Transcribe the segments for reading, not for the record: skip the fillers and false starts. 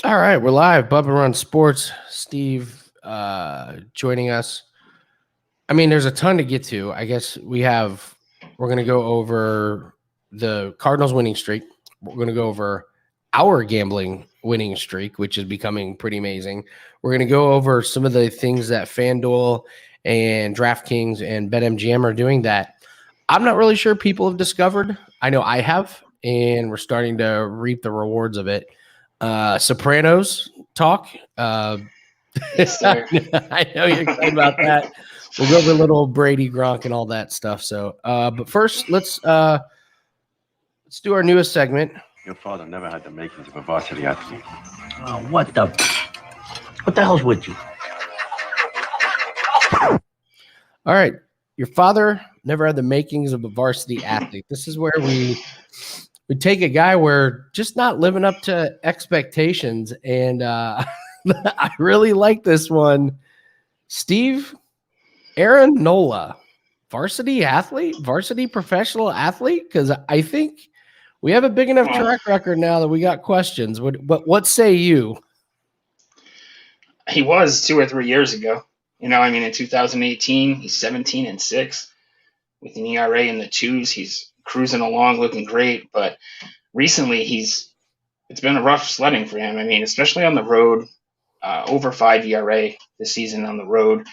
All right, we're live. Bubba Run Sports. Steve joining us. I mean, there's a ton to get to. I guess we're going to go over the Cardinals winning streak. We're going to go over our gambling winning streak, which is becoming pretty amazing. We're going to go over some of the things that FanDuel and DraftKings and BetMGM are doing that I'm not really sure people have discovered. I know I have, and we're starting to reap the rewards of it. Sopranos talk. Yes, sir. I know you're excited about that. We'll go over a little Brady, Gronk, and all that stuff. So, but first, let's do our newest segment. Your father never had the makings of a varsity athlete. Oh, what the hell's with you? All right, your father never had the makings of a varsity athlete. This is where we take a guy where just not living up to expectations, and I really like this one. Steve, Aaron Nola, varsity athlete, varsity professional athlete, because I think we have a big enough track record now that we got questions. What say you? He was 2 or 3 years ago. In 2018, he's 17-6 with an ERA in the twos. He's cruising along, looking great. But recently, it's been a rough sledding for him. I mean, especially on the road, over 5 ERA this season on the road.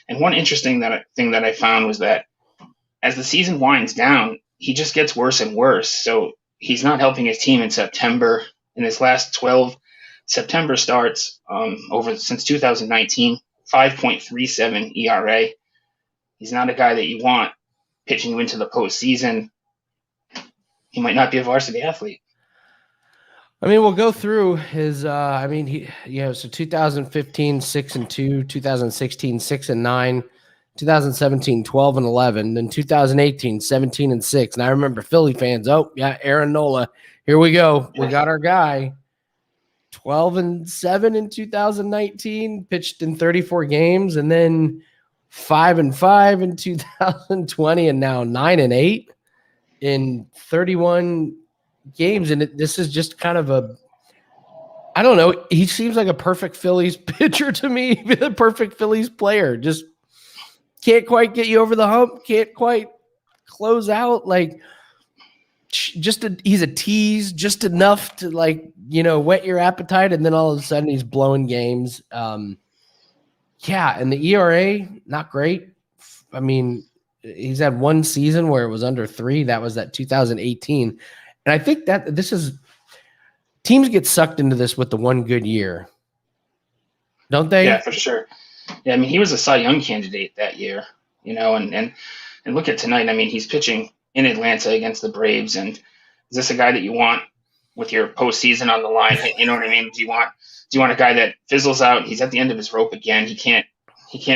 And one interesting thing that I found was that as the season winds down, he just gets worse and worse. So he's not helping his team in September. In his last 12 September starts since 2019, 5.37 ERA. He's not a guy that you want pitching you into the postseason. He might not be a varsity athlete. I mean, we'll go through his. So 2015, 6-2, 2016, 6-9, 2017, 12-11, then 2018, 17-6. And I remember Philly fans. Oh yeah, Aaron Nola. Here we go. We got our guy. 12-7 in 2019, pitched in 34 games, and then 5-5 in 2020, and now 9-8 in 31 games. And this is just kind of I don't know. He seems like a perfect Phillies pitcher to me, the perfect Phillies player. Just can't quite get you over the hump, can't quite close out. Like, he's a tease, just enough to whet your appetite, and then all of a sudden he's blowing games. And the ERA, not great. I mean, he's had one season where it was under 3. That was that 2018. And I think that teams get sucked into this with the one good year, don't they? Yeah, for sure. Yeah, I mean, he was a Cy Young candidate that year, and look at tonight. I mean, he's pitching in Atlanta against the Braves, and is this a guy that you want with your postseason on the line? You know what I mean? Do you want a guy that fizzles out? He's at the end of his rope again. He can't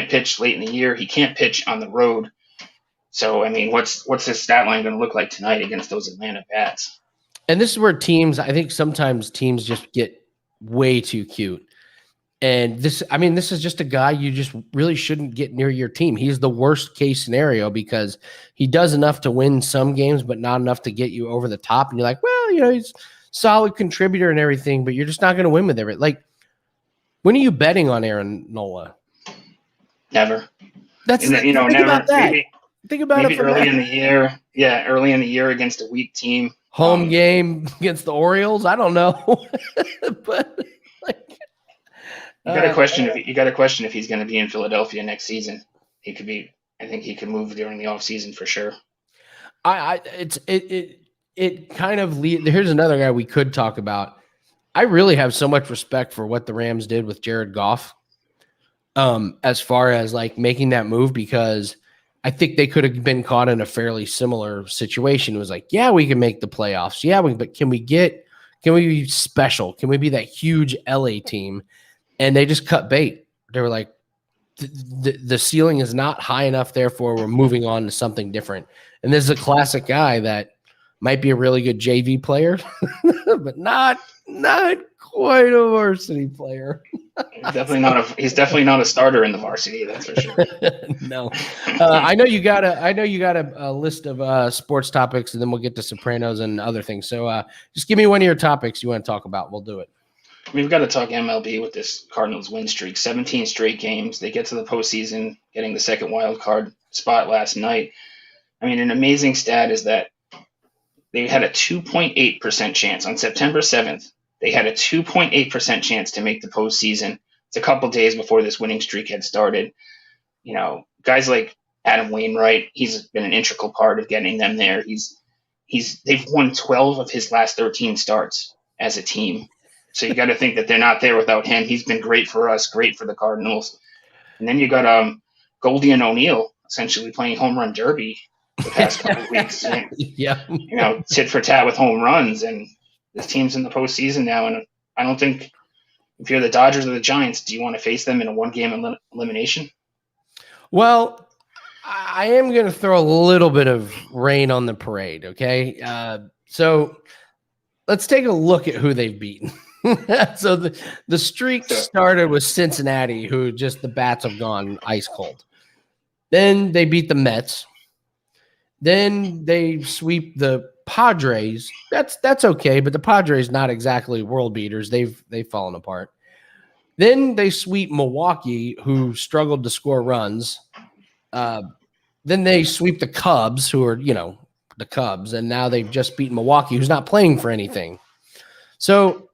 pitch late in the year. He can't pitch on the road. So, I mean, what's his stat line going to look like tonight against those Atlanta bats? And this is where I think sometimes teams just get way too cute. And this is just a guy you just really shouldn't get near your team. He's the worst case scenario because he does enough to win some games, but not enough to get you over the top. And you're like, well, he's a solid contributor and everything, but you're just not going to win with everything. Like, when are you betting on Aaron Nola? Never. Think never. About that. Think about maybe it from early in the year. Yeah, early in the year against a weak team. Home game against the Orioles. I don't know, but you got to question if he's going to be in Philadelphia next season. He could be. I think he could move during the off season for sure. It kind of here's another guy we could talk about. I really have so much respect for what the Rams did with Jared Goff, as far as making that move, because I think they could have been caught in a fairly similar situation. It was like, yeah, we can make the playoffs. Yeah, but can we be special? Can we be that huge LA team? And they just cut bait. They were like, the ceiling is not high enough, therefore we're moving on to something different. And this is a classic guy that might be a really good JV player, but not quite a varsity player. He's definitely not a starter in the varsity, that's for sure. No. I know you got a list of sports topics, and then we'll get to Sopranos and other things. So just give me one of your topics you want to talk about. We'll do it. We've got to talk MLB with this Cardinals win streak. 17 straight games. They get to the postseason, getting the second wild card spot last night. I mean, an amazing stat is that they had a 2.8% chance on September 7th. They had a 2.8% chance to make the postseason. It's a couple days before this winning streak had started. You know, guys like Adam Wainwright, he's been an integral part of getting them there. They've won 12 of his last 13 starts as a team. So you got to think that they're not there without him. He's been great for us, great for the Cardinals. And then you got Goldie and O'Neill essentially playing home run derby the past couple of weeks. And, Yeah. you know, tit for tat with home runs. And this team's in the postseason now. And I don't think if you're the Dodgers or the Giants, do you want to face them in a one-game elimination? Well, I am going to throw a little bit of rain on the parade, okay? So let's take a look at who they've beaten. So the streak started with Cincinnati, who just the bats have gone ice cold. Then they beat the Mets. Then they sweep the Padres. That's okay, but the Padres not exactly world beaters. They've fallen apart. Then they sweep Milwaukee, who struggled to score runs. Then they sweep the Cubs, who are, you know, the Cubs, and now they've just beaten Milwaukee, who's not playing for anything. So,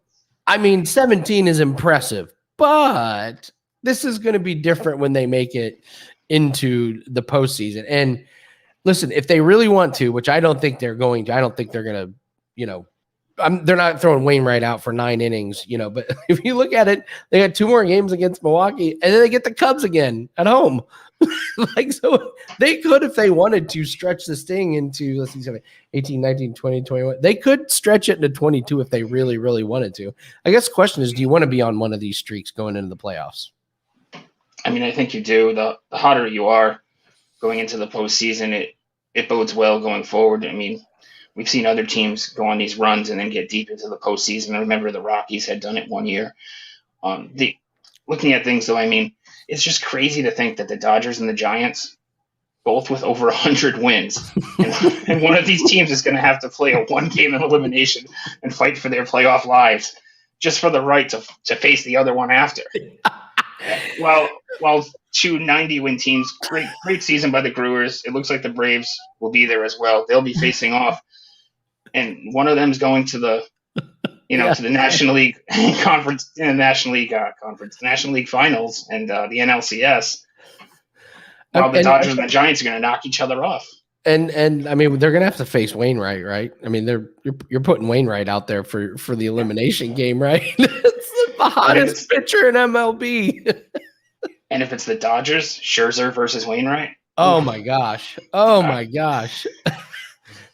I mean, 17 is impressive, but this is going to be different when they make it into the postseason. And listen, if they really want to, which I don't think they're going to, I don't think they're going to, you know, they're not throwing Wainwright out for 9 innings, you know, but if you look at it, they got 2 more games against Milwaukee, and then they get the Cubs again at home. Like, so they could, if they wanted to, stretch this thing into, let's see, 18, 19, 20, 21. They could stretch it into 22 if they really, really wanted to. I guess the question is, do you want to be on one of these streaks going into the playoffs? I mean, I think you do. The hotter you are going into the postseason, it bodes well going forward. I mean, we've seen other teams go on these runs and then get deep into the postseason. I remember the Rockies had done it one year. Looking at things, though, I mean, it's just crazy to think that the Dodgers and the Giants, both with over 100 wins, and one of these teams is going to have to play a one-game elimination and fight for their playoff lives just for the right to face the other one after. While 2 90-win teams, great season by the Brewers. It looks like the Braves will be there as well. They'll be facing off, and one of them is going to the, to the National League Conference, National League Finals, and the NLCS. While the Dodgers and the Giants are going to knock each other off. And I mean, they're going to have to face Wainwright, right? I mean, you're putting Wainwright out there for the elimination game, right? It's the hottest pitcher in MLB. And if it's the Dodgers, Scherzer versus Wainwright. Oh my gosh! Oh my gosh!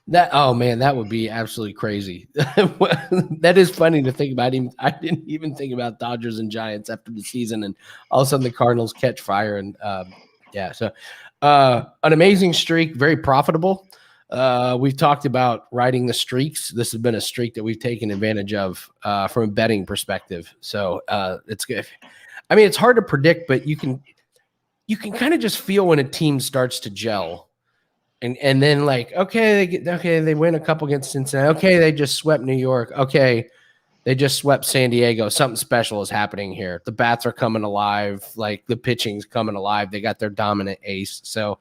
That would be absolutely crazy. That is funny to think about. I didn't even think about Dodgers and Giants after the season, and all of a sudden the Cardinals catch fire. And so an amazing streak, very profitable. We've talked about riding the streaks. This has been a streak that we've taken advantage of from a betting perspective. So it's good. I mean, it's hard to predict, but you can kind of just feel when a team starts to gel. And then like, they win a couple against Cincinnati. Okay, they just swept New York. Okay, they just swept San Diego. Something special is happening here. The bats are coming alive. Like the pitching's coming alive. They got their dominant ace. So,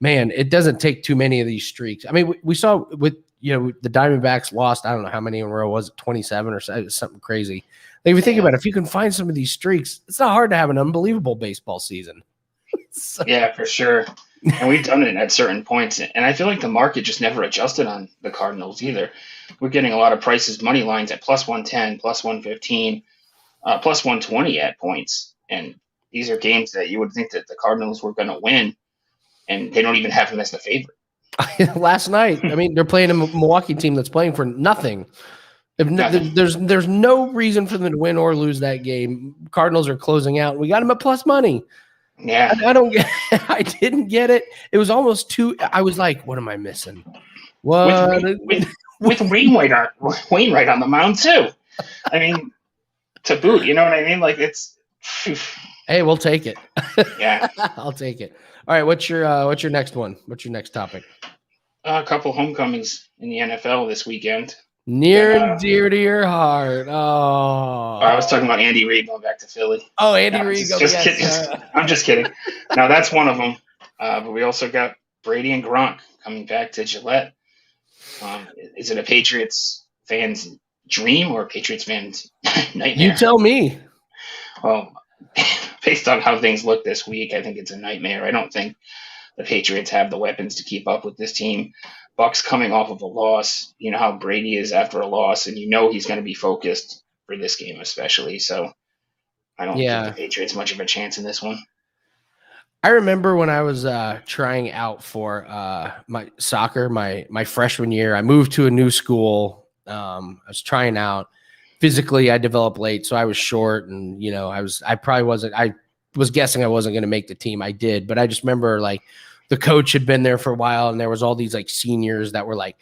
man, it doesn't take too many of these streaks. I mean, we saw with the Diamondbacks lost. I don't know how many in a row was it, 27 or something crazy. Like if you think about it, if you can find some of these streaks, it's not hard to have an unbelievable baseball season. Yeah, for sure. And we've done it at certain points. And I feel like the market just never adjusted on the Cardinals either. We're getting a lot of prices, money lines at plus 110, plus 115, plus 120 at points. And these are games that you would think that the Cardinals were going to win, and they don't even have them as the favorite. Last night, I mean, they're playing a Milwaukee team that's playing for nothing. There's no reason for them to win or lose that game. Cardinals are closing out. We got them at plus money. Yeah, I didn't get it. It was almost too. I was like, "What am I missing?" What with Wainwright on the mound too. I mean, to boot, you know what I mean? Like it's. Hey, we'll take it. Yeah, I'll take it. All right, what's your next one? What's your next topic? A couple homecomings in the NFL this weekend. Near and dear to your heart. Oh, I was talking about Andy Reid going back to Philly. Andy No, Reid. just kidding. I'm just kidding. Now that's one of them. But we also got Brady and Gronk coming back to Gillette. Is it a Patriots fan's dream or a Patriots fan's nightmare? You tell me. Well, based on how things look this week, I think it's a nightmare. I don't think the Patriots have the weapons to keep up with this team. Buck's coming off of a loss. You know how Brady is after a loss, and you know he's going to be focused for this game especially. So I don't give the Patriots much of a chance in this one. I remember when I was trying out for my soccer, my freshman year. I moved to a new school. I was trying out. Physically, I developed late, so I was short, and I was guessing I wasn't going to make the team. I did, but I just remember like the coach had been there for a while, and there was all these like seniors that were like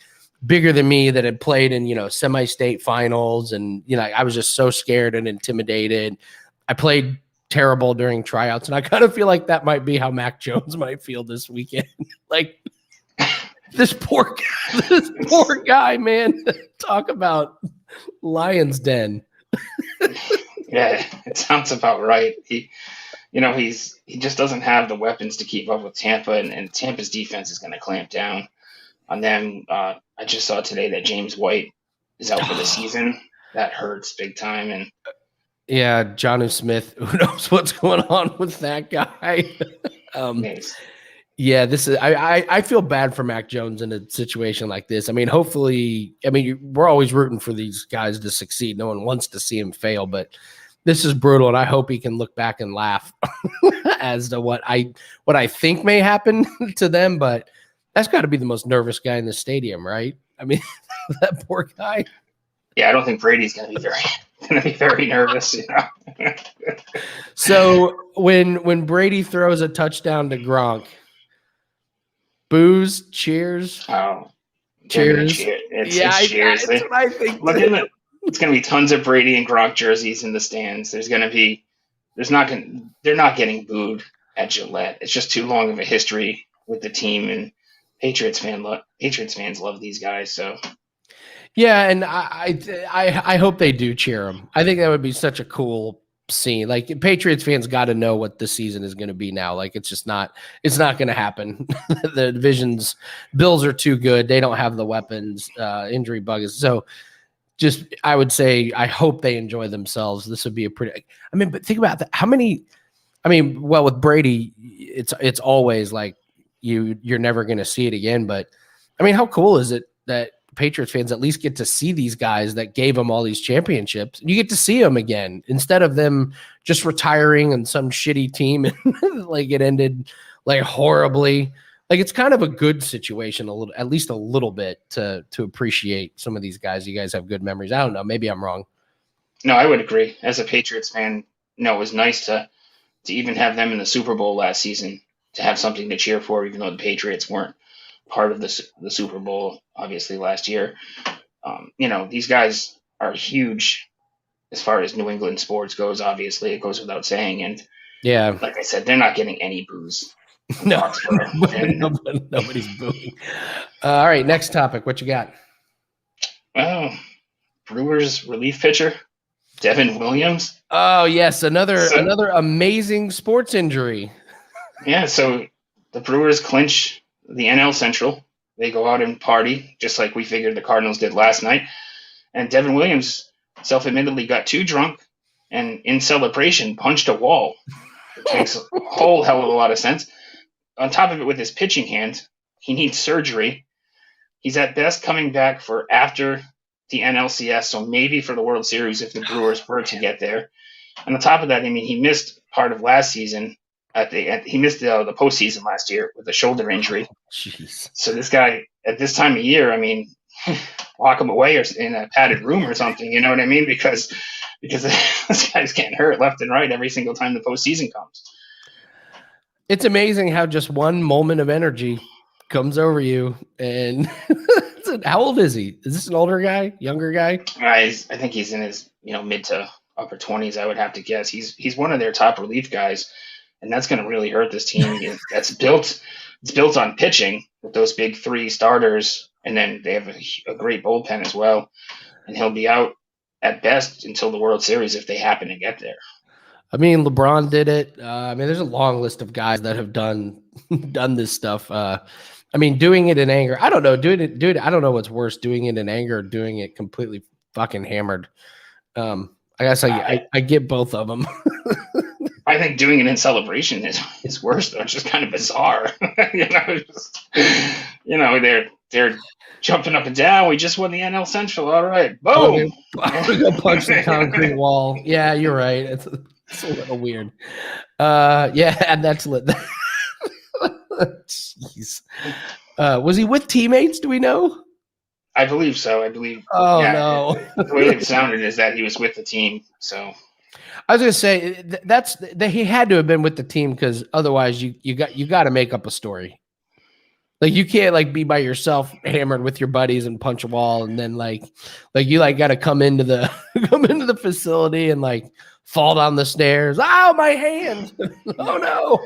bigger than me that had played in semi-state finals, and I was just so scared and intimidated. I played terrible during tryouts, and I kind of feel like that might be how Mac Jones might feel this weekend. Like this poor guy, man. Talk about Lion's Den. Yeah, it sounds about right. He just doesn't have the weapons to keep up with Tampa, and Tampa's defense is going to clamp down on them. I just saw today that James White is out for the season. That hurts big time. And yeah, Jonnu Smith, who knows what's going on with that guy? nice. Yeah, this is. I feel bad for Mac Jones in a situation like this. I mean, hopefully, we're always rooting for these guys to succeed. No one wants to see him fail, but this is brutal, and I hope he can look back and laugh as to what I think may happen to them. But that's got to be the most nervous guy in the stadium, right? I mean, that poor guy. Yeah, I don't think Brady's going to be very nervous. So when Brady throws a touchdown to Gronk, boos, cheers. Oh, cheers! Cheers. That's what I think. It's going to be tons of Brady and Gronk jerseys in the stands. They're not getting booed at Gillette. It's just too long of a history with the team, and Patriots fans love these guys. So yeah, and I hope they do cheer him. I think that would be such a cool scene. Like Patriots fans got to know what the season is going to be now. Like it's not going to happen. The division's Bills are too good. They don't have the weapons. Injury bug is so. Just I would say I hope they enjoy themselves. This would be a pretty. But think about that. How many? Well, with Brady, it's always like you're never going to see it again. But how cool is it that Patriots fans at least get to see these guys that gave them all these championships? You get to see them again instead of them just retiring on some shitty team and like it ended like horribly. Like it's kind of a good situation, at least a little bit to appreciate some of these guys. You guys have good memories. I don't know. Maybe I'm wrong. No, I would agree. As a Patriots fan, it was nice to even have them in the Super Bowl last season, to have something to cheer for, even though the Patriots weren't part of the Super Bowl, obviously, last year. These guys are huge as far as New England sports goes. Obviously, it goes without saying. And yeah, like I said, they're not getting any boos. No, nobody's booing. All right, next topic. What you got? Oh, Brewers relief pitcher, Devin Williams. Oh yes, another amazing sports injury. Yeah, so the Brewers clinch the NL Central. They go out and party, just like we figured the Cardinals did last night. And Devin Williams self-admittedly got too drunk and in celebration punched a wall. It makes a whole hell of a lot of sense. On top of it, with his pitching hand, he needs surgery. He's at best coming back for after the NLCS, so maybe for the World Series if the Brewers were to get there. And on top of that, he missed part of last season. He missed the postseason last year with a shoulder injury. Jeez. So this guy, at this time of year, lock him away or in a padded room or something. You know what I mean? Because this guy's getting hurt left and right every single time the postseason comes. It's amazing how just one moment of energy comes over you. And how old is he? Is this an older guy, younger guy? I think he's in his mid to upper 20s. I would have to guess. He's one of their top relief guys, and that's going to really hurt this team. It's built on pitching with those big three starters And then they have a great bullpen as well. And he'll be out at best until the World Series if they happen to get there. I mean, LeBron did it. I mean, there's a long list of guys that have done this stuff. I mean, doing it in anger. I don't know. Doing it. I don't know what's worse, doing it in anger or doing it completely fucking hammered. I guess I get both of them. I think doing it in celebration is worse, though. It's just kind of bizarre. They're jumping up and down. We just won the NL Central. All right. Boom. Go punch the concrete wall. Yeah, you're right. It's a little weird. Yeah, and that's lit. Jeez. Was he with teammates? Do we know? I believe so. I believe. Oh, no. The way it sounded is that he was with the team. So I was gonna say that he had to have been with the team, because otherwise you got to make up a story. Like, you can't like be by yourself hammered with your buddies and punch a wall, and then like you got to come into the facility and like fall down the stairs. Ow, my hand! Oh no!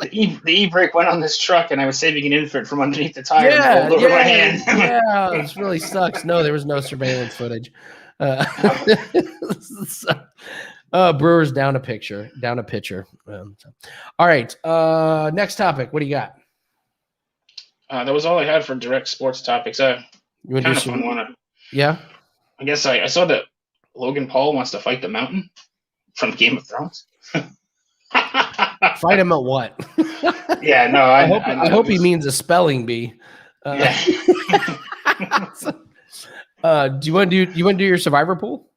The e-brake went on this truck, and I was saving an infant from underneath the tire and rolled over my hand. Yeah, this really sucks. No, there was no surveillance footage. Brewers down a pitcher. All right. Next topic. What do you got? That was all I had for direct sports topics. You want to do fun one. Yeah. I guess I saw that Logan Paul wants to fight the Mountain from Game of Thrones. Fight him at what? Yeah, no. I hope he means a spelling bee. Yeah. Do you want to do your survivor pool?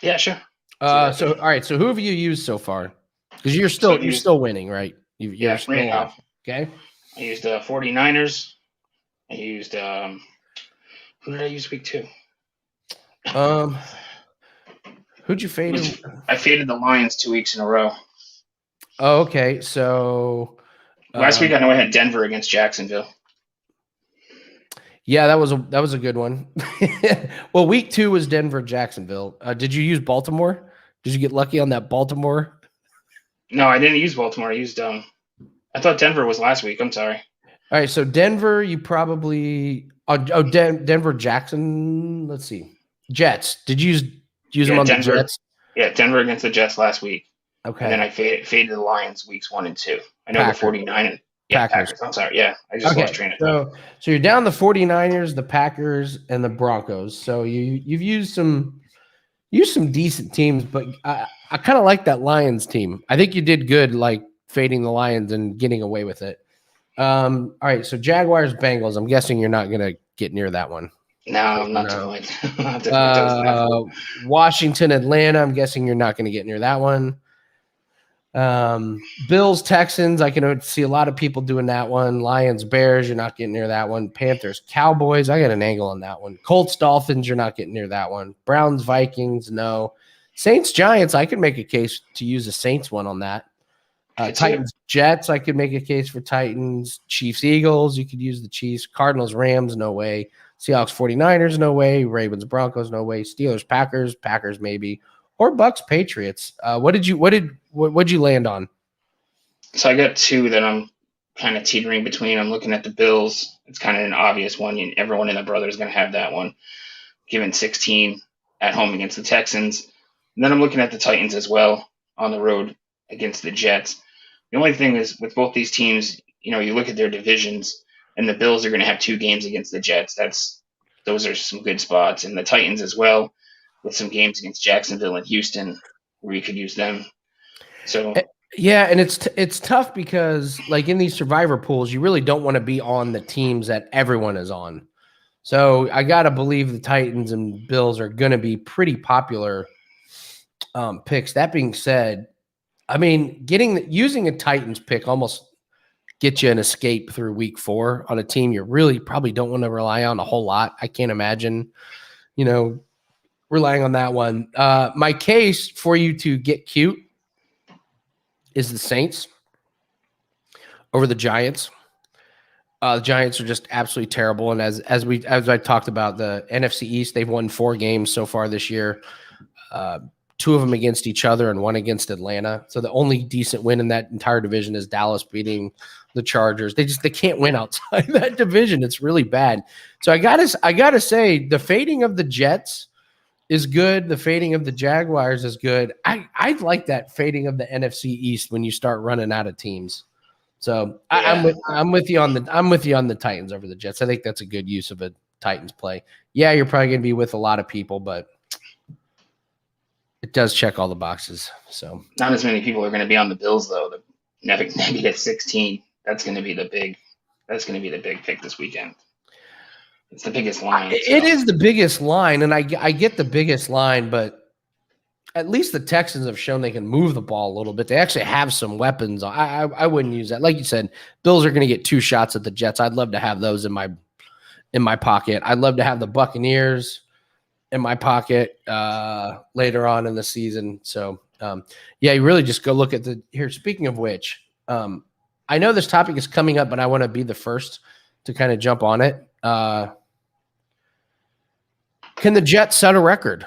Yeah, sure. So all right. So who have you used so far? Because you're still winning, right? You're still right. Okay. I used 49ers. I used who did I use week 2? Who'd you fade? I faded the Lions 2 weeks in a row. Oh, okay. So last week I know I had Denver against Jacksonville. Yeah, that was a good one. Well, week 2 was Denver, Jacksonville. Did you use Baltimore? Did you get lucky on that Baltimore? No, I didn't use Baltimore. I used I thought Denver was last week. I'm sorry. All right, so Denver, you probably Denver, Jackson. Let's see, Jets. Did you use them on Denver, the Jets? Yeah, Denver against the Jets last week. Okay, and then I faded the Lions weeks 1 and 2. I know Packers. the 49ers. Yeah, Packers. I'm sorry. Yeah, I just lost train of thought. So you're down the 49ers, the Packers, and the Broncos. So you've used some decent teams, but I kind of like that Lions team. I think you did good, like fading the Lions and getting away with it. All right, so Jaguars, Bengals. I'm guessing you're not going to get near that one. No, not to Washington, Atlanta. I'm guessing you're not going to get near that one. Bills, Texans. I can see a lot of people doing that one. Lions, Bears. You're not getting near that one. Panthers, Cowboys. I got an angle on that one. Colts, Dolphins. You're not getting near that one. Browns, Vikings. No. Saints, Giants. I could make a case to use a Saints one on that. Titans, Jets. I could make a case for Titans. Chiefs, Eagles. You could use the Chiefs. Cardinals, Rams. No way. Seahawks, 49ers. No way. Ravens, Broncos. No way. Steelers, Packers maybe. Or Bucks, Patriots. What did you land on? So I got 2 that I'm kind of teetering between. I'm looking at the Bills. It's kind of an obvious one. Everyone in the brother is going to have that one. Given 16 at home against the Texans. And then I'm looking at the Titans as well on the road against the Jets. The only thing is with both these teams, you look at their divisions, and the Bills are going to have 2 games against the Jets. Those are some good spots. And the Titans as well, with some games against Jacksonville and Houston where you could use them. So yeah, and it's tough because like in these survivor pools, you really don't want to be on the teams that everyone is on. So I gotta believe the Titans and Bills are going to be pretty popular picks. That being said, I mean, using a Titans pick almost gets you an escape through week 4 on a team you really probably don't want to rely on a whole lot. I can't imagine, relying on that one. My case for you to get cute is the Saints over the Giants. The Giants are just absolutely terrible. And as I talked about, the NFC East, they've won 4 games so far this year. two of them against each other and one against Atlanta. So the only decent win in that entire division is Dallas beating the Chargers. They can't win outside that division. It's really bad. So I gotta say the fading of the Jets is good. The fading of the Jaguars is good. I like that fading of the NFC East when you start running out of teams. So I'm with you on the Titans over the Jets. I think that's a good use of a Titans play. Yeah, you're probably going to be with a lot of people, but it does check all the boxes. So not as many people are going to be on the Bills though. The negative 16. That's going to be the big pick this weekend. It's the biggest line. It is the biggest line, and I get the biggest line, but at least the Texans have shown they can move the ball a little bit. They actually have some weapons. I wouldn't use that. Like you said, Bills are going to get 2 shots at the Jets. I'd love to have those in my pocket. I'd love to have the Buccaneers in my pocket later on in the season. So, you really just go look at here. Speaking of which, I know this topic is coming up, but I want to be the first to kind of jump on it. Can the Jets set a record?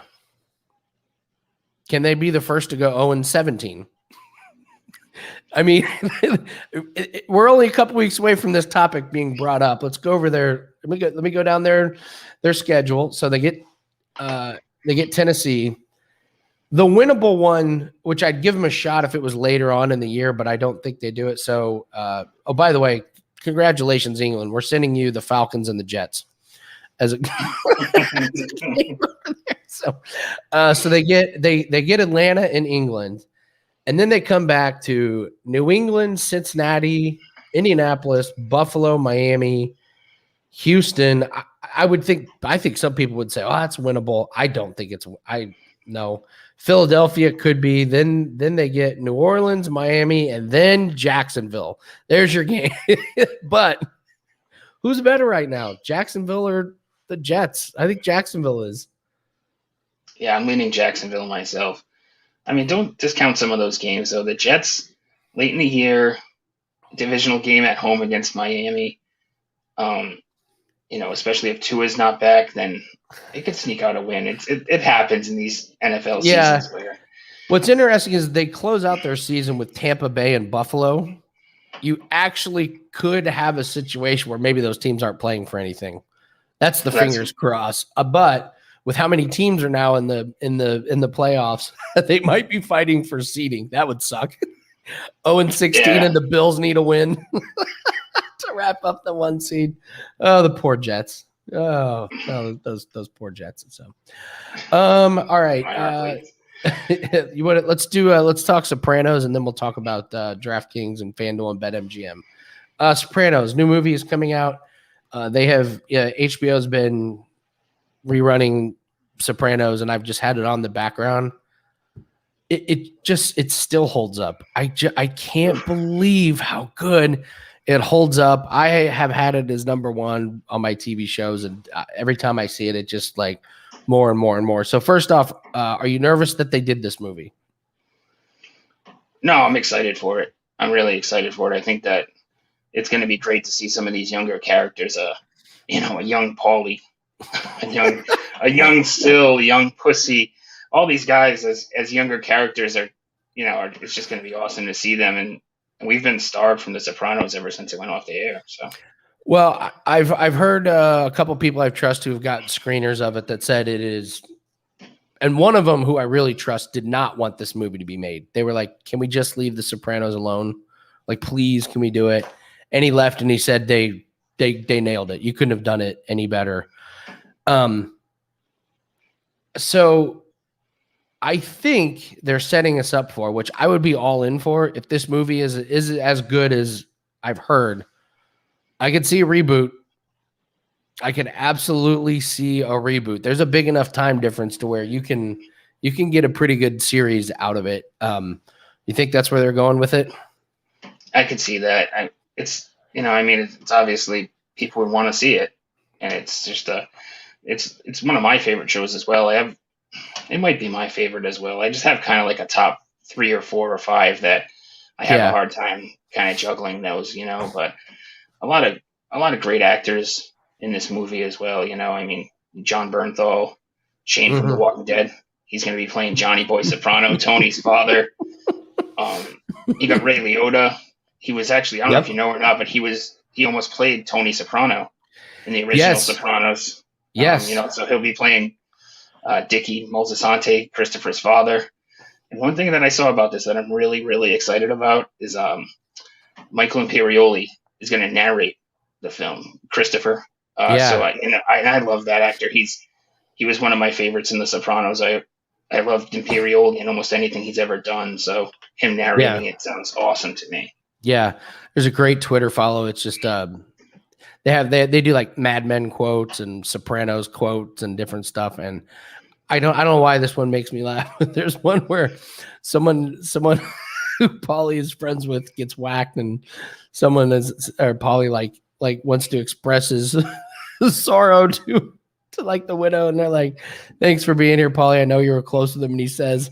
Can they be the first to go 0-17? I mean, we're only a couple weeks away from this topic being brought up. Let's go over there. Let me go down their schedule. So they get Tennessee. The winnable one, which I'd give them a shot if it was later on in the year, but I don't think they do it. So, by the way, congratulations, England. We're sending you the Falcons and the Jets as a so they get Atlanta and England, and then they come back to New England, Cincinnati, Indianapolis, Buffalo, Miami, Houston. I think some people would say, "Oh, that's winnable." I don't think it's. No. Philadelphia could be. Then they get New Orleans, Miami, and then Jacksonville. There's your game. But who's better right now, Jacksonville or the Jets? I think Jacksonville is. Yeah, I'm leaning Jacksonville myself. I mean, don't discount some of those games, though. The Jets, late in the year, divisional game at home against Miami. Especially if Tua's not back, then they could sneak out a win. It happens in these NFL seasons. What's interesting is they close out their season with Tampa Bay and Buffalo. You actually could have a situation where maybe those teams aren't playing for anything. That's fingers crossed. But with how many teams are now in the playoffs, they might be fighting for seeding. That would suck. 0-16, and the Bills need a win to wrap up the 1 seed. Oh, the poor Jets. Oh, those poor Jets. So, all right. Let's talk Sopranos, and then we'll talk about DraftKings and FanDuel and BetMGM. Sopranos, new movie is coming out. HBO's been rerunning Sopranos, and I've just had it on the background. It still holds up. I can't believe how good it holds up. I have had it as number 1 on my TV shows, and every time I see it, it just like more and more and more. So first off, are you nervous that they did this movie? No, I'm excited for it. I'm really excited for it. I think that it's going to be great to see some of these younger characters. A young Paulie, a young Sil, young Pussy. All these guys as younger characters it's just going to be awesome to see them. And we've been starved from The Sopranos ever since it went off the air. So, well, I've heard a couple people I trust who have gotten screeners of it that said it is, and one of them who I really trust did not want this movie to be made. They were like, "Can we just leave The Sopranos alone? Like, please, can we do it?" And he left, and he said they nailed it. You couldn't have done it any better. So I think they're setting us up for, which I would be all in for, if this movie is as good as I've heard. I could see a reboot. I could absolutely see a reboot. There's a big enough time difference to where you can get a pretty good series out of it. You think that's where they're going with it? I could see that. It's obviously people would want to see it, and it's just it's one of my favorite shows as well. It might be my favorite as well. I just have kind of like a top 3 or 4 or 5 that I have a hard time kind of juggling those, but a lot of great actors in this movie as well. John Bernthal, Shane from The Walking Dead. He's going to be playing Johnny Boy Soprano, Tony's father. You got Ray Liotta. He was actually, I don't know if you know or not, but he almost played Tony Soprano in the original Sopranos. Yes. So he'll be playing Dickie Moltisanti, Christopher's father. And one thing that I saw about this that I'm really, really excited about is Michael Imperioli is going to narrate the film, Christopher. So I love that actor. He was one of my favorites in The Sopranos. I loved Imperioli and almost anything he's ever done. So him narrating it sounds awesome to me. Yeah, there's a great Twitter follow. It's just they do like Mad Men quotes and Sopranos quotes and different stuff. And I don't know why this one makes me laugh. But there's one where someone who Paulie is friends with gets whacked, and Paulie like wants to express his sorrow to like the widow, and they're like, "Thanks for being here, Paulie. I know you were close with him." And he says,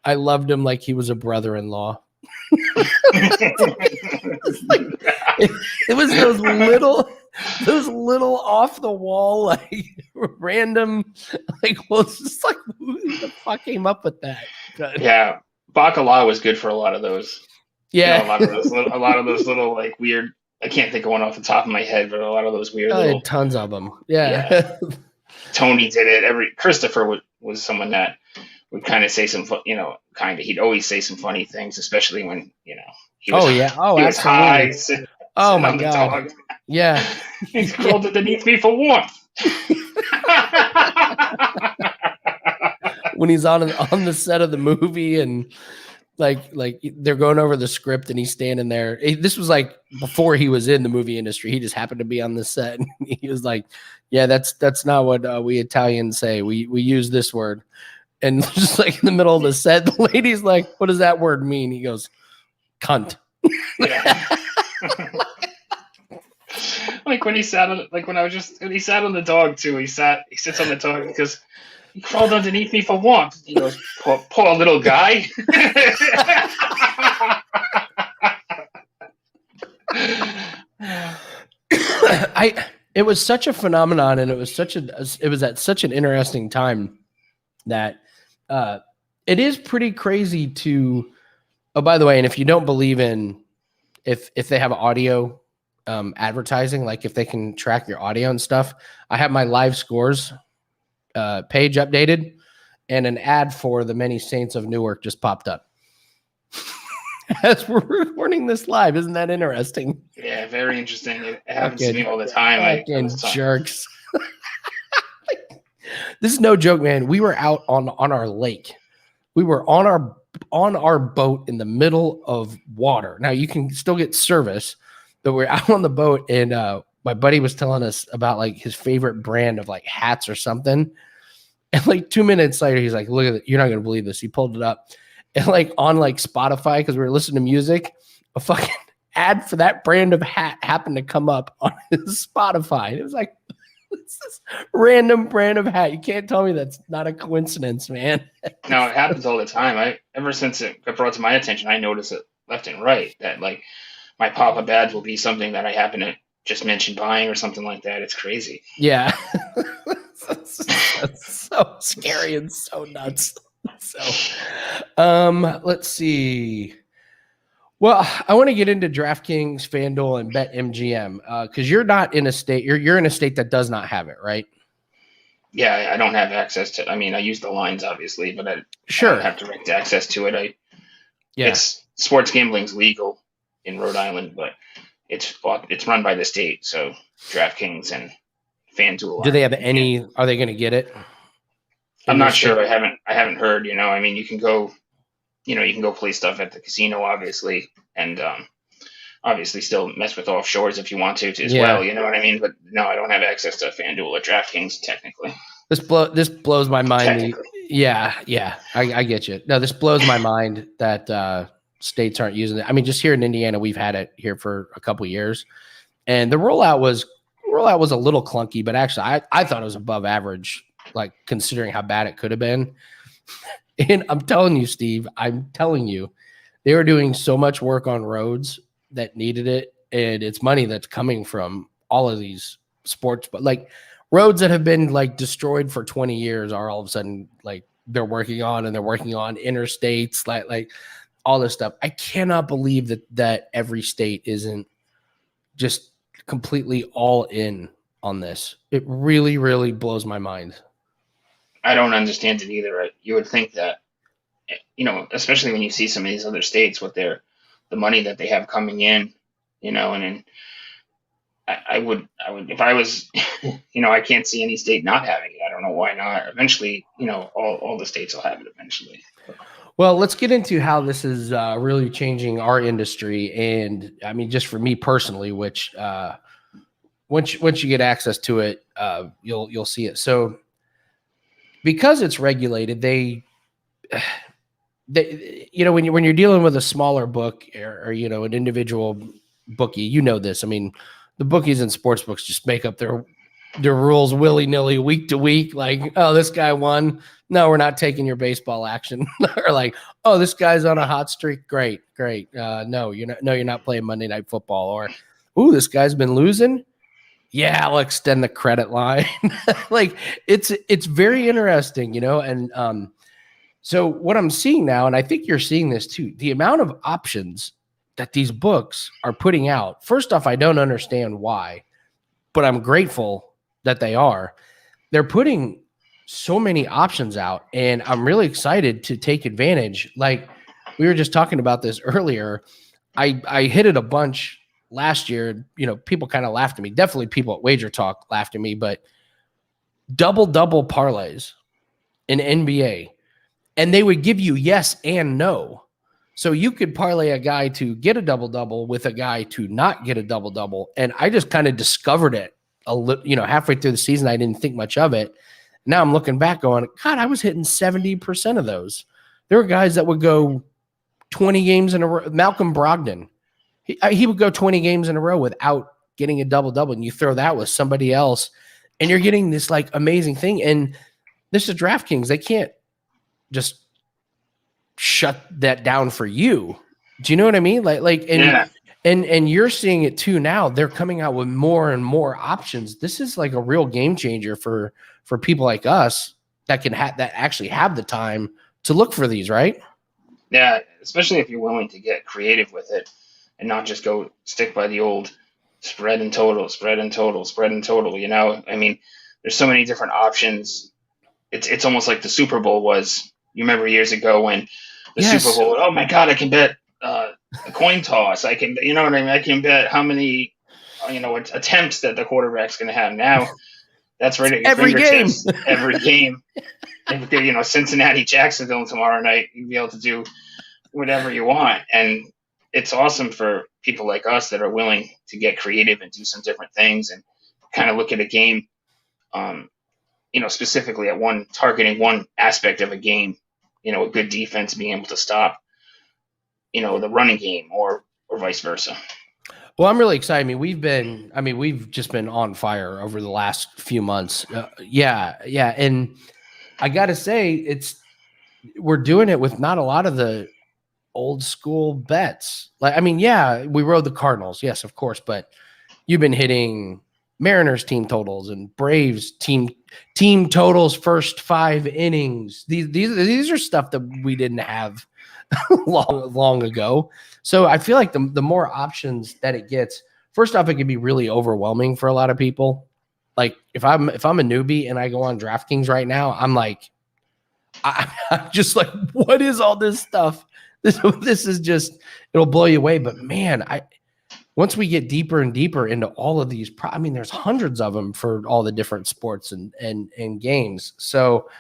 "I loved him like he was a brother-in-law." it was those little off the wall, like random, like, well, it's just like, who the fuck came up with that? Yeah, Bacala was good for a lot of those. Yeah, a lot of those little like weird. I can't think of one off the top of my head, but a lot of those weird. Little, tons of them. Yeah. Tony did it. Christopher was someone that would kind of say some, he'd always say some funny things, especially when, he was, he was high. Oh my God. Yeah. He's crawled underneath me for warmth. When he's on the set of the movie and like they're going over the script and he's standing there. This was like before he was in the movie industry. He just happened to be on the set and he was like, yeah, that's not what we Italians say. We use this word. And just like in the middle of the set, the lady's like, what does that word mean? He goes, cunt. Yeah. Like when he sat on, when he sat on the dog too, he sits on the dog because he crawled underneath me for warmth. He goes, poor little guy. It was such a phenomenon, and it was at such an interesting time that it is pretty crazy to. Oh, by the way, and if you don't believe in if they have audio advertising, like if they can track your audio and stuff, I have my live scores page updated, and an ad for the Many Saints of Newark just popped up as we're recording this live. Isn't that interesting? Yeah, very interesting. It happens to me all the time. Jerks. This is no joke, man. We were out on our lake. We were on our boat in the middle of water. Now you can still get service, but we're out on the boat, and my buddy was telling us about like his favorite brand of like hats or something. And like 2 minutes later, he's like, "Look at it! You're not gonna believe this." He pulled it up, and like on like Spotify, because we were listening to music, a fucking ad for that brand of hat happened to come up on his Spotify. It was like, it's this random brand of hat. You can't tell me that's not a coincidence, man. No, it happens all the time. Ever since it got brought to my attention, I notice it left and right that like my pop-up badge will be something that I happen to just mention buying or something like that. It's crazy. Yeah. That's so scary and so nuts. So, let's see. Well, I want to get into DraftKings, FanDuel, and BetMGM because you're not in a state. You're in a state that does not have it, right? Yeah, I don't have access to. I mean, I use the lines obviously, but I don't have direct access to it. It's sports gambling's legal in Rhode Island, but it's run by the state. So DraftKings and FanDuel. Do they have any? Are they going to get it? I'm not sure. I haven't heard. I mean, you can go play stuff at the casino, obviously, and obviously still mess with offshores if you want to as well. You know what I mean? But no, I don't have access to FanDuel or DraftKings technically. This blows my mind. Yeah, I get you. No, this blows my mind that states aren't using it. I mean, just here in Indiana, we've had it here for a couple of years, and the rollout was a little clunky, but actually, I thought it was above average, like considering how bad it could have been. And I'm telling you, Steve, they were doing so much work on roads that needed it. And it's money that's coming from all of these sports, but like roads that have been like destroyed for 20 years are all of a sudden like they're working on, and they're working on interstates, like all this stuff. I cannot believe that every state isn't just completely all in on this. It really, really blows my mind. I don't understand it either. You would think that, especially when you see some of these other states with the money that they have coming in, and then I would, if I was, I can't see any state not having it. I don't know why not. Eventually, all the states will have it eventually. Well, let's get into how this is really changing our industry. And I mean, just for me personally, which once you get access to it, you'll see it. So because it's regulated, they when you're dealing with a smaller book or an individual bookie, this. I mean, the bookies and sports books just make up their rules willy-nilly week to week. Like, oh, this guy won. No, we're not taking your baseball action. Or like, oh, this guy's on a hot streak. Great. No, you're not playing Monday Night Football. Or, ooh, this guy's been losing. Yeah, I'll extend the credit line. Like, it's very interesting, and so what I'm seeing now, and I think you're seeing this too, the amount of options that these books are putting out. First off, I don't understand why, but I'm grateful that they are. They're putting so many options out, and I'm really excited to take advantage. Like we were just talking about this earlier. I hit it a bunch last year. People kind of laughed at me. Definitely people at Wager Talk laughed at me, but double parlays in NBA. And they would give you yes and no. So you could parlay a guy to get a double-double with a guy to not get a double-double. And I just kind of discovered it halfway through the season. I didn't think much of it. Now I'm looking back going, God, I was hitting 70% of those. There were guys that would go 20 games in a row. Malcolm Brogdon, he would go 20 games in a row without getting a double-double. And you throw that with somebody else, and you're getting this like amazing thing. And this is DraftKings. They can't just shut that down for you. Do you know what I mean? And you're seeing it too now. They're coming out with more and more options. This is like a real game changer for people like us that can that actually have the time to look for these, right? Yeah, especially if you're willing to get creative with it and not just go stick by the old spread and total. I mean, there's so many different options. It's almost like the Super Bowl was. You remember years ago when the Super Bowl, oh my God, I can bet a coin toss. I can, what I mean? I can bet how many, attempts that the quarterback's going to have. Now that's right at your fingertips. Every game. If, Cincinnati, Jacksonville tomorrow night, you'll be able to do whatever you want. And it's awesome for people like us that are willing to get creative and do some different things and kind of look at a game, specifically at targeting one aspect of a game. A good defense being able to stop, the running game or vice versa. Well, I'm really excited. We've just been on fire over the last few months. Yeah. And I got to say, we're doing it with not a lot of the old school bets. We rode the Cardinals. Yes, of course. But you've been hitting Mariners team totals and Braves team totals first 5 innings. These are stuff that we didn't have long ago. So I feel like the more options that it gets, first off, it can be really overwhelming for a lot of people. Like if I'm a newbie and I go on DraftKings right now, I'm like, I'm just like, what is all this stuff? This is just, it'll blow you away. But man, once we get deeper and deeper into all of these, there's hundreds of them for all the different sports and games. So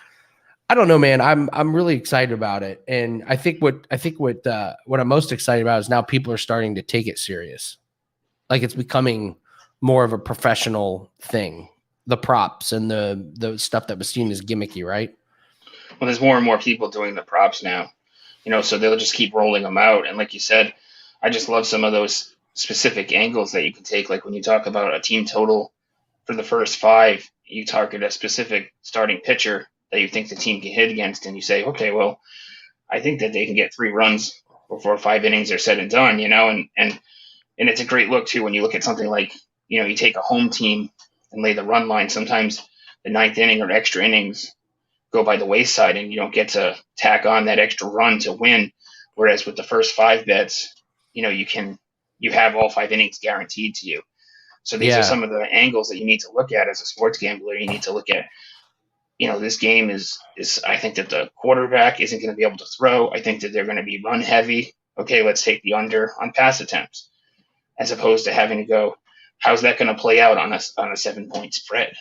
I don't know, man. I'm really excited about it, and I think what I'm most excited about is now people are starting to take it serious. Like it's becoming more of a professional thing. The props and the stuff that was seen as gimmicky, right? Well, there's more and more people doing the props now, so they'll just keep rolling them out. And like you said, I just love some of those specific angles that you can take. Like when you talk about a team total for the first 5, you target a specific starting pitcher that you think the team can hit against, and you say, okay, well, I think that they can get 3 runs before 5 innings are said and done, and it's a great look too when you look at something like, you take a home team and lay the run line. Sometimes the 9th inning or extra innings, go by the wayside and you don't get to tack on that extra run to win. Whereas with the first 5 bets, you have all 5 innings guaranteed to you. So these are some of the angles that you need to look at as a sports gambler. You need to look at, this game is I think that the quarterback isn't going to be able to throw. I think that they're going to be run heavy. Okay, let's take the under on pass attempts, as opposed to having to go, how's that going to play out on a 7-point spread?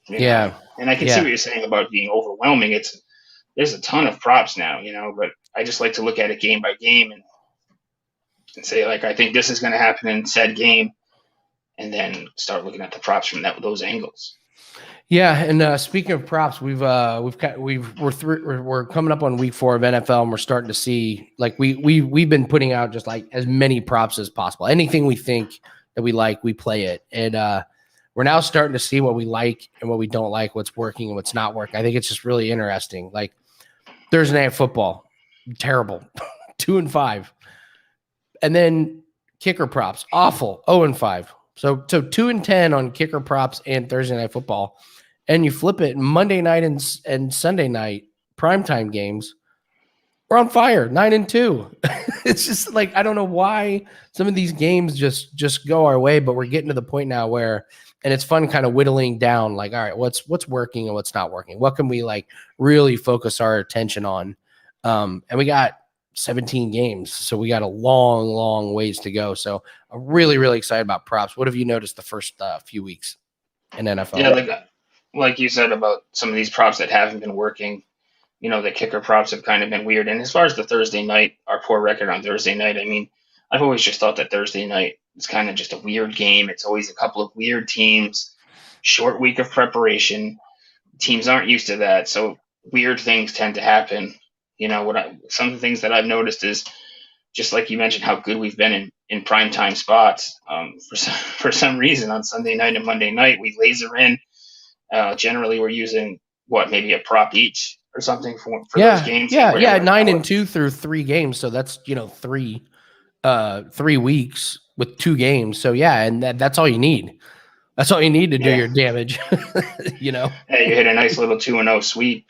And I can see what you're saying about being overwhelming. There's a ton of props now, but I just like to look at it game by game and say, like, I think this is going to happen in said game, and then start looking at the props from those angles. Yeah, and speaking of props, we're coming up on week 4 of NFL, and we're starting to see, like, we've been putting out just like as many props as possible. Anything we think that we like, we play it, and we're now starting to see what we like and what we don't like, what's working and what's not working. I think it's just really interesting. Like Thursday night football, terrible, 2-5, and then kicker props, awful, 0-5. So 2-10 on kicker props and Thursday night football. And you flip it, Monday night and Sunday night primetime games, we're on fire, 9-2. It's just like, I don't know why some of these games just go our way, but we're getting to the point now where, and it's fun kind of whittling down, like, all right, what's working and what's not working? What can we like really focus our attention on? And we got 17 games, so we got a long ways to go. So I'm really, really excited about props. What have you noticed the first few weeks in NFL? Yeah, like you said about some of these props that haven't been working, the kicker props have kind of been weird. And as far as the Thursday night, our poor record on Thursday night, I mean, I've always just thought that Thursday night is kind of just a weird game. It's always a couple of weird teams, short week of preparation. Teams aren't used to that, so weird things tend to happen. Some of the things that I've noticed is, just like you mentioned, how good we've been in primetime spots. For some reason on Sunday night and Monday night, we laser in. Generally, we're using maybe a prop each or something for those games. Yeah, 9-2 through 3 games. So that's 3 weeks with 2 games. So yeah, and that's all you need. That's all you need to do your damage. Hey, you hit a nice little 2-0 sweep,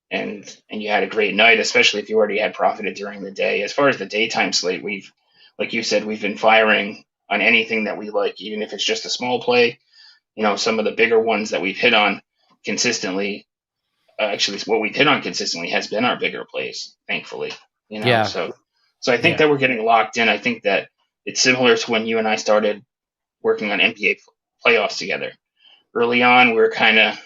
and you had a great night, especially if you already had profited during the day. As far as the daytime slate, like you said, we've been firing on anything that we like, even if it's just a small play. Some of the bigger ones that we've hit on consistently, actually what we've hit on consistently has been our bigger plays, thankfully. So I think that we're getting locked in. I think that it's similar to when you and I started working on NBA playoffs together. Early on, we were kind of,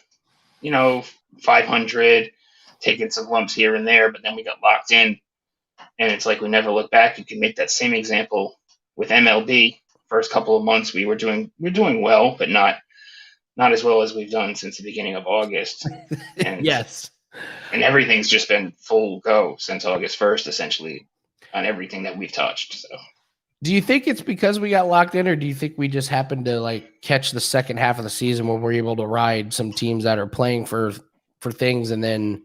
500, taking some lumps here and there, but then we got locked in, and it's like we never look back. You can make that same example with MLB. First couple of months, we're doing well, but not as well as we've done since the beginning of August. And, yes. And everything's just been full go since August 1st, essentially, on everything that we've touched. So, do you think it's because we got locked in, or do you think we just happened to like catch the second half of the season where we're able to ride some teams that are playing for things, and then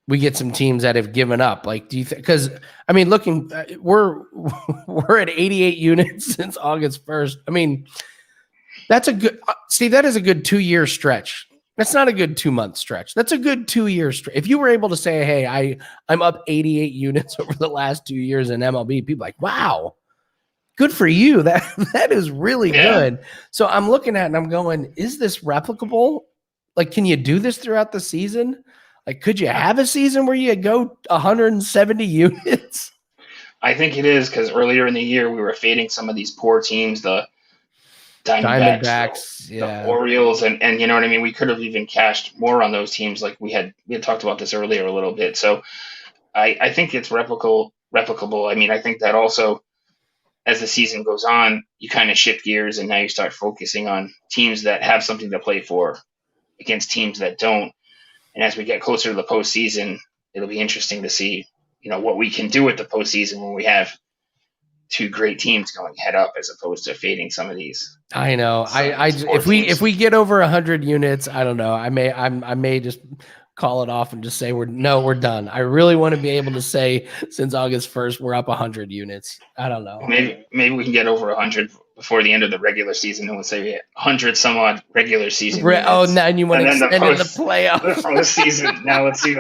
we get some teams that have given up? Like, do you think? Because I mean, looking, we're at 88 units since August 1st. I mean, that's a good, Steve, that is a good 2-year stretch. That's not a good 2-month stretch. That's a good 2-year stretch. If you were able to say, hey, I'm up 88 units over the last 2 years in MLB, people are like, wow, good for you. That is really good. So I'm looking at it and I'm going, is this replicable? Like, can you do this throughout the season? Like, could you have a season where you go 170 units? I think it is, because earlier in the year, we were fading some of these poor teams, the Diamondbacks, the Orioles, and you know what I mean? We could have even cashed more on those teams. Like we had talked about this earlier a little bit. So I think it's replicable. I mean, I think that also, as the season goes on, you kind of shift gears, and now you start focusing on teams that have something to play for against teams that don't. And as we get closer to the postseason, it'll be interesting to see, what we can do with the postseason when we have 2 great teams going head up, as opposed to fading some of these. I know. If we get over 100 units, I don't know. I may just call it off and just say we're done. I really want to be able to say since August 1st we're up 100 units. I don't know. Maybe we can get over 100 before the end of the regular season, and we'll say 100 some odd regular season. Oh, units. now you want to And then extend the the playoff. postseason. Now let's see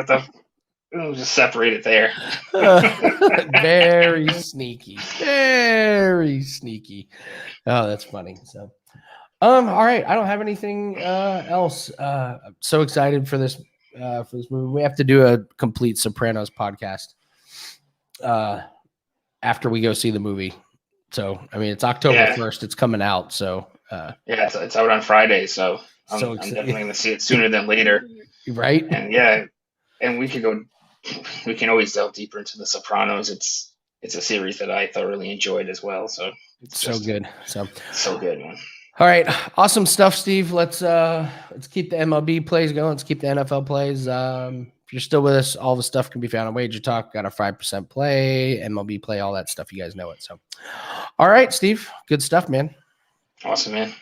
we'll just separate it there. Very sneaky. Very sneaky. Oh, that's funny. So, all right. I don't have anything else. I'm so excited for this movie. We have to do a complete Sopranos podcast after we go see the movie. So, I mean, it's October 1st. It's coming out. So, it's out on Friday. So I'm definitely going to see it sooner than later. Right. And and we can always delve deeper into the Sopranos. It's a series that I thoroughly enjoyed as well. So it's so good. So good, man. All right. Awesome stuff, Steve. Let's keep the MLB plays going. Let's keep the NFL plays. If you're still with us, all the stuff can be found on Wager Talk. Got a 5% play, MLB play, all that stuff. You guys know it. So, all right, Steve. Good stuff, man. Awesome, man.